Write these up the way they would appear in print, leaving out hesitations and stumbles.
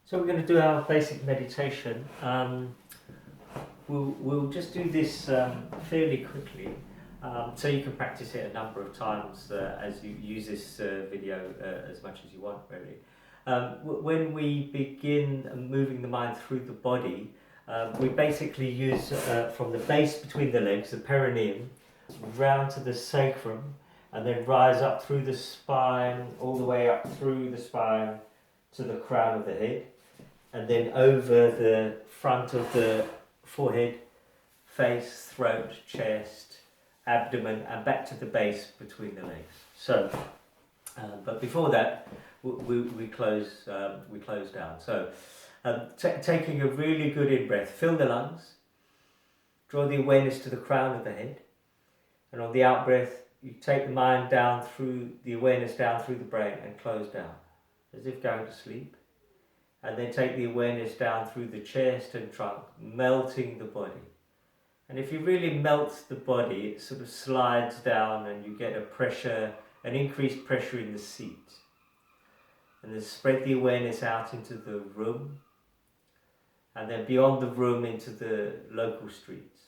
So we're going to do our basic meditation. We'll just do this fairly quickly, so you can practice it a number of times as you use this video as much as you want, really. When we begin moving the mind through the body, we basically use from the base between the legs, the perineum, round to the sacrum, and then rise up through the spine, all the way up through the spine to the crown of the head, and then over the front of the forehead, face, throat, chest, abdomen, and back to the base between the legs. So, but before that, we close down. So, taking a really good in breath, fill the lungs, draw the awareness to the crown of the head, and on the out breath, you take the mind down through the awareness down through the brain and close down, as if going to sleep. And then take the awareness down through the chest and trunk, melting the body. And if you really melt the body, it sort of slides down and you get a pressure, an increased pressure in the seat. And then spread the awareness out into the room, and then beyond the room into the local streets.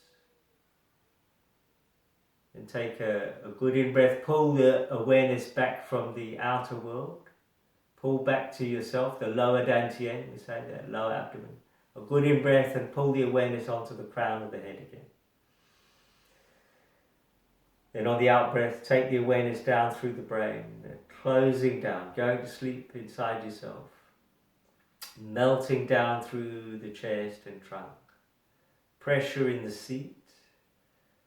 And take a good in-breath, pull the awareness back from the outer world. Pull back to yourself, the lower dantian, we say that, lower abdomen. A good in-breath and pull the awareness onto the crown of the head again. Then on the out-breath, take the awareness down through the brain, closing down, going to sleep inside yourself. Melting down through the chest and trunk. Pressure in the seat.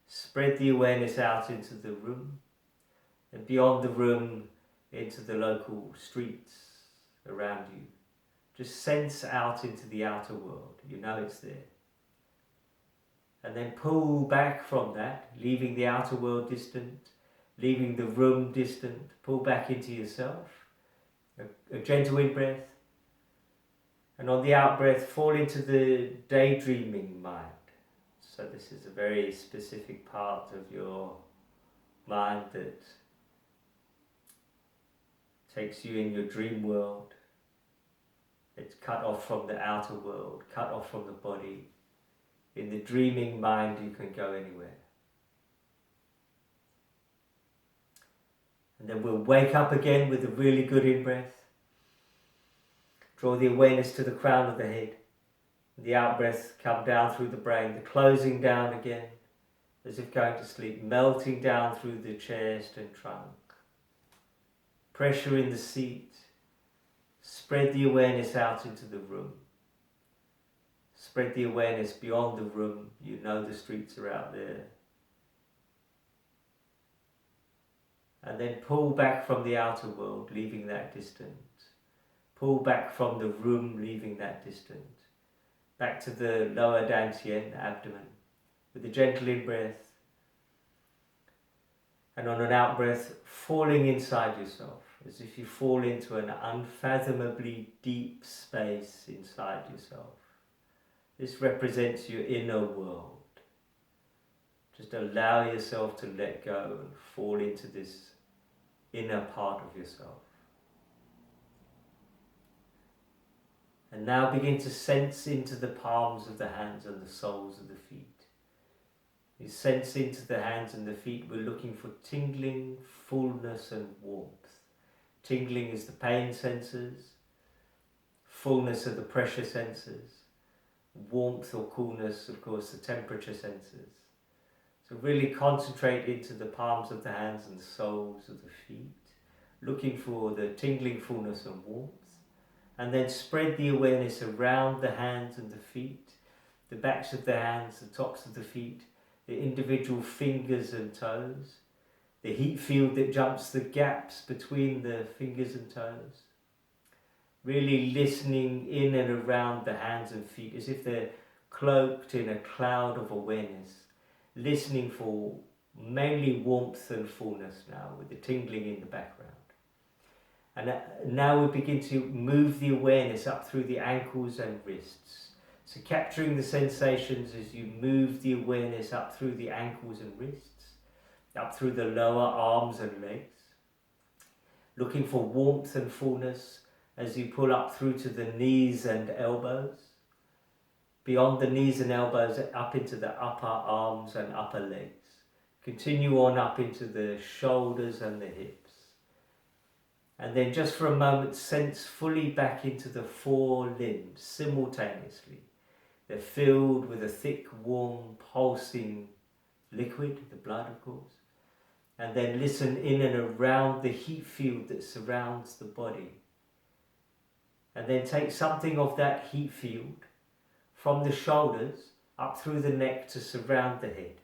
Spread the awareness out into the room. And beyond the room, into the local streets around you. Just sense out into the outer world. You know it's there. And then pull back from that, leaving the outer world distant, leaving the room distant. Pull back into yourself. A gentle in-breath. And on the out-breath, fall into the daydreaming mind. So this is a very specific part of your mind that takes you in your dream world. It's cut off from the outer world, cut off from the body. In the dreaming mind, you can go anywhere. And then we'll wake up again with a really good in-breath. Draw the awareness to the crown of the head. The out-breath, come down through the brain. The closing down again, as if going to sleep, melting down through the chest and trunk. Pressure in the seat. Spread the awareness out into the room. Spread the awareness beyond the room. You know the streets are out there. And then pull back from the outer world, leaving that distant. Pull back from the room, leaving that distant. Back to the lower dantian, abdomen, with a gentle in-breath. And on an out-breath, falling inside yourself, as if you fall into an unfathomably deep space inside yourself. This represents your inner world. Just allow yourself to let go and fall into this inner part of yourself. And now begin to sense into the palms of the hands and the soles of the feet. You sense into the hands and the feet. We're looking for tingling, fullness and warmth. Tingling is the pain senses. Fullness are the pressure senses. Warmth or coolness, of course, the temperature senses. So really concentrate into the palms of the hands and the soles of the feet. Looking for the tingling, fullness and warmth. And then spread the awareness around the hands and the feet. The backs of the hands, the tops of the feet. The individual fingers and toes, the heat field that jumps the gaps between the fingers and toes. Really listening in and around the hands and feet as if they're cloaked in a cloud of awareness. Listening for mainly warmth and fullness now, with the tingling in the background. And now we begin to move the awareness up through the ankles and wrists. So capturing the sensations as you move the awareness up through the ankles and wrists, up through the lower arms and legs. Looking for warmth and fullness, as you pull up through to the knees and elbows. Beyond the knees and elbows, up into the upper arms and upper legs. Continue on up into the shoulders and the hips. And then just for a moment, sense fully back into the 4 limbs simultaneously. They're filled with a thick, warm, pulsing liquid, the blood of course. And then listen in and around the heat field that surrounds the body. And then take something of that heat field from the shoulders up through the neck to surround the head,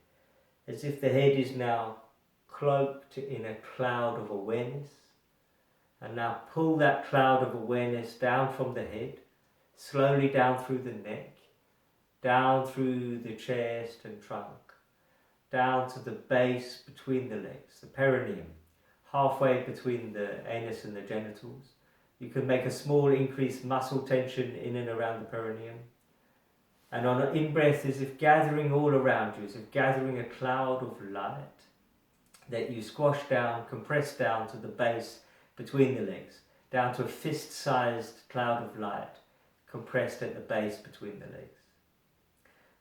as if the head is now cloaked in a cloud of awareness. And now pull that cloud of awareness down from the head, slowly down through the neck, down through the chest and trunk, down to the base between the legs, the perineum, halfway between the anus and the genitals. You can make a small increased muscle tension in and around the perineum. And on an in-breath, as if gathering all around you, as if gathering a cloud of light that you squash down, compress down to the base between the legs, down to a fist-sized cloud of light compressed at the base between the legs.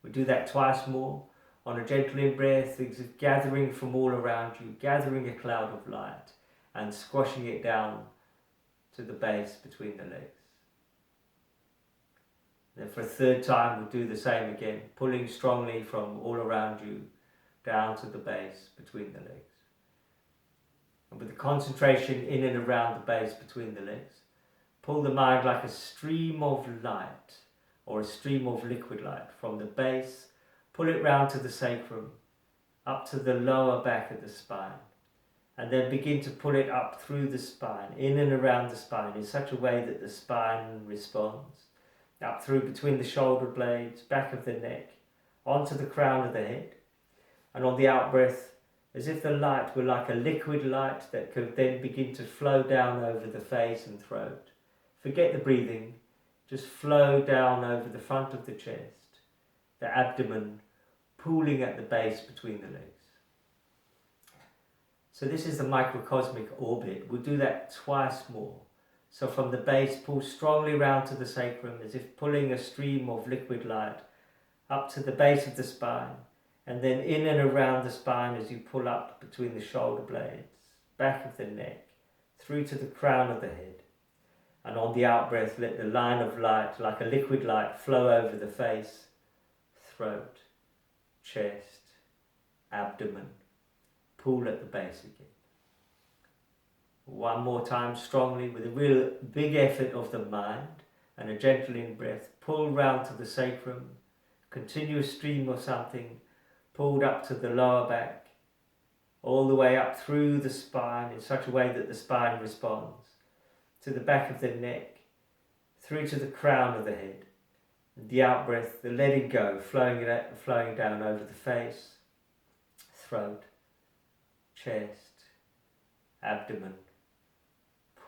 We do that twice more. On a gentle in-breath, as if gathering from all around you, gathering a cloud of light and squashing it down to the base between the legs. Then for a third time, we'll do the same again, pulling strongly from all around you down to the base between the legs. And with the concentration in and around the base between the legs, pull the mind like a stream of light or a stream of liquid light from the base, pull it round to the sacrum, up to the lower back of the spine, and then begin to pull it up through the spine, in and around the spine in such a way that the spine responds. Up through between the shoulder blades, back of the neck, onto the crown of the head. And on the out-breath, as if the light were like a liquid light that could then begin to flow down over the face and throat. Forget the breathing, just flow down over the front of the chest, the abdomen, pooling at the base between the legs. So this is the microcosmic orbit. We'll do that twice more. So from the base, pull strongly round to the sacrum, as if pulling a stream of liquid light up to the base of the spine, and then in and around the spine as you pull up between the shoulder blades, back of the neck, through to the crown of the head. And on the out-breath, let the line of light, like a liquid light, flow over the face, throat, chest, abdomen. Pull at the base again. One more time strongly with a real big effort of the mind and a gentle in-breath. Pull round to the sacrum, continuous stream or something, pulled up to the lower back, all the way up through the spine in such a way that the spine responds, to the back of the neck, through to the crown of the head. And the out-breath, the letting go, flowing down over the face, throat, chest, abdomen,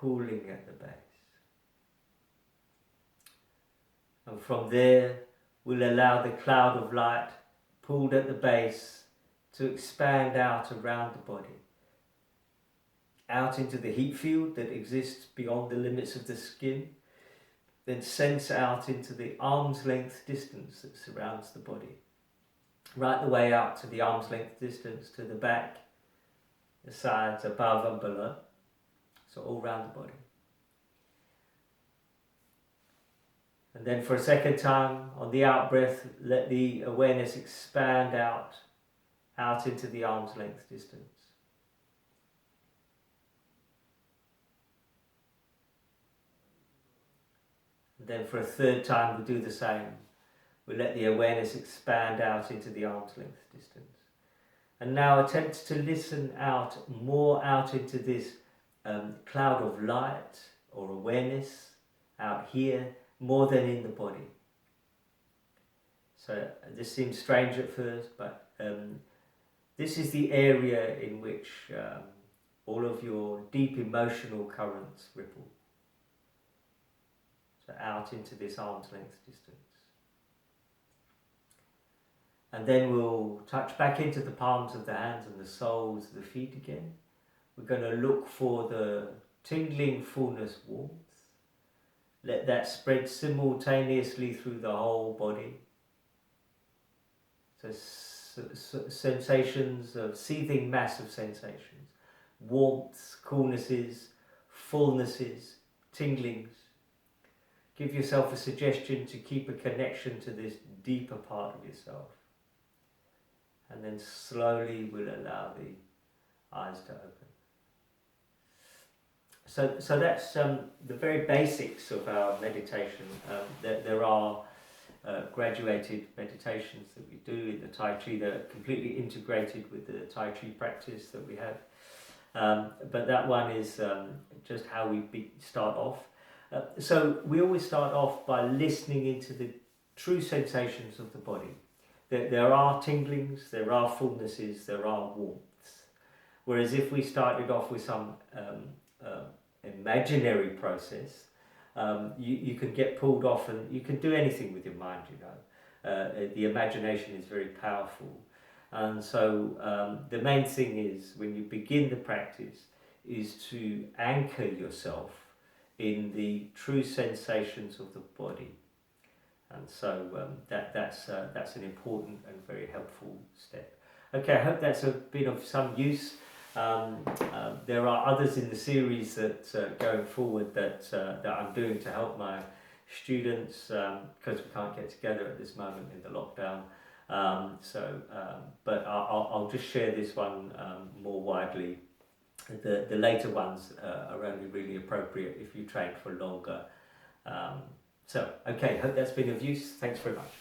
pulling at the base. And from there, we'll allow the cloud of light pulled at the base to expand out around the body, out into the heat field that exists beyond the limits of the skin, then sense out into the arm's length distance that surrounds the body, right the way out to the arm's length distance to the back, the sides, above and below. So all round the body. And then for a second time, on the out-breath, let the awareness expand out into the arm's length distance. And then for a third time, we do the same. We let the awareness expand out into the arm's length distance. And now attempt to listen more out into this cloud of light or awareness out here more than in the body. So this seems strange at first, but this is the area in which all of your deep emotional currents ripple. So out into this arm's length distance. And then we'll touch back into the palms of the hands and the soles of the feet again. We're going to look for the tingling fullness warmth Let that spread simultaneously through the whole body. So sensations of seething mass of sensations, warmths, coolnesses, fullnesses, tinglings. Give yourself a suggestion to keep a connection to this deeper part of yourself. And then slowly we'll allow the eyes to open. So that's the very basics of our meditation. There are graduated meditations that we do in the Tai Chi that are completely integrated with the Tai Chi practice that we have. But that one is just how we start off. So we always start off by listening into the true sensations of the body. There are tinglings, there are fullnesses, there are warmths. Whereas if we started off with some imaginary process, you can get pulled off, and you can do anything with your mind, you know. The imagination is very powerful. And so the main thing is, when you begin the practice, is to anchor yourself in the true sensations of the body. And so that's an important and very helpful step. Okay, I hope that's been of some use. There are others in the series that going forward that I'm doing to help my students, because we can't get together at this moment in the lockdown. But I'll just share this one more widely. The later ones are only really appropriate if you train for longer. Okay, hope that's been of use. Thanks very much.